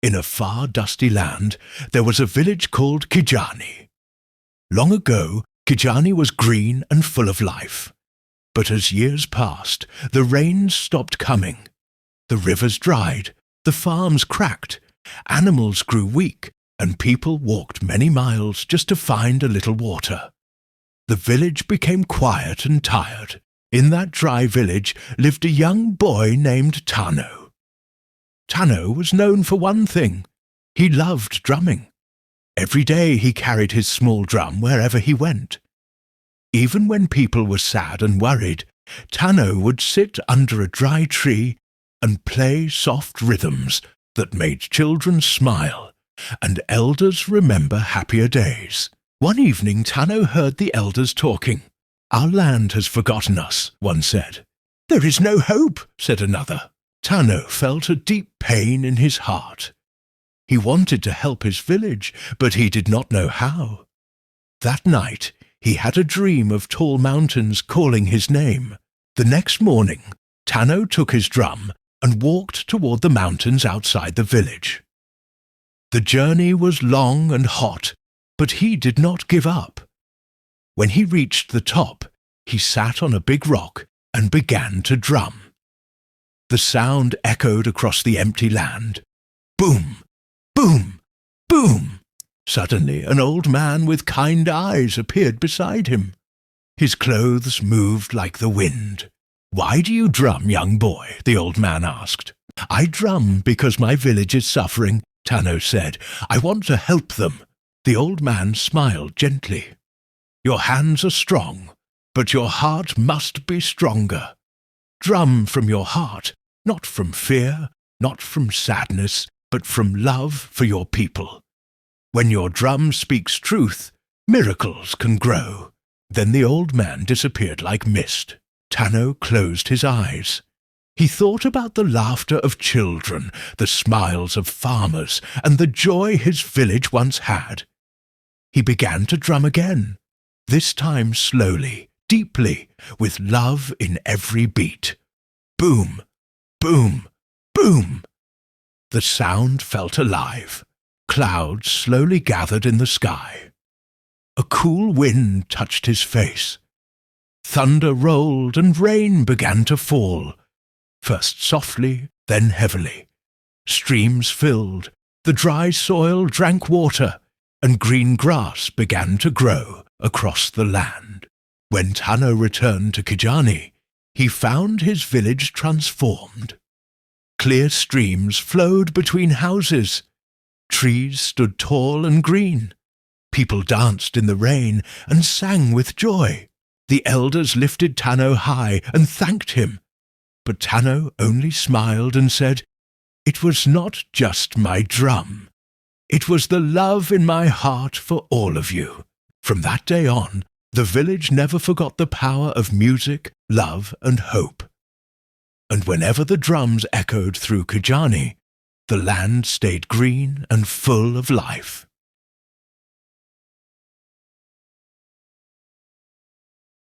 In a far dusty land, there was a village called Kijani. Long ago, Kijani was green and full of life. But as years passed, the rains stopped coming. The rivers dried, the farms cracked, animals grew weak, and people walked many miles just to find a little water. The village became quiet and tired. In that dry village lived a young boy named Tano. Tano was known for one thing. He loved drumming. Every day he carried his small drum wherever he went. Even when people were sad and worried, Tano would sit under a dry tree and play soft rhythms that made children smile and elders remember happier days. One evening Tano heard the elders talking. "Our land has forgotten us," one said. "There is no hope," said another. Tano felt a deep pain in his heart. He wanted to help his village, but he did not know how. That night, he had a dream of tall mountains calling his name. The next morning, Tano took his drum and walked toward the mountains outside the village. The journey was long and hot, but he did not give up. When he reached the top, he sat on a big rock and began to drum. The sound echoed across the empty land. Boom! Boom! Boom! Suddenly an old man with kind eyes appeared beside him. His clothes moved like the wind. "Why do you drum, young boy?" the old man asked. "I drum because my village is suffering," Tano said. "I want to help them." The old man smiled gently. "Your hands are strong, but your heart must be stronger. Drum from your heart, not from fear, not from sadness, but from love for your people. When your drum speaks truth, miracles can grow." Then the old man disappeared like mist. Tano closed his eyes. He thought about the laughter of children, the smiles of farmers, and the joy his village once had. He began to drum again, this time slowly, deeply, with love in every beat. Boom! Boom! Boom! The sound felt alive. Clouds slowly gathered in the sky. A cool wind touched his face. Thunder rolled and rain began to fall, first softly, then heavily. Streams filled, the dry soil drank water, and green grass began to grow across the land. When Tano returned to Kijani, he found his village transformed. Clear streams flowed between houses. Trees stood tall and green. People danced in the rain and sang with joy. The elders lifted Tano high and thanked him. But Tano only smiled and said, "It was not just my drum. It was the love in my heart for all of you." From that day on, the village never forgot the power of music, love, and hope. And whenever the drums echoed through Kijani, the land stayed green and full of life.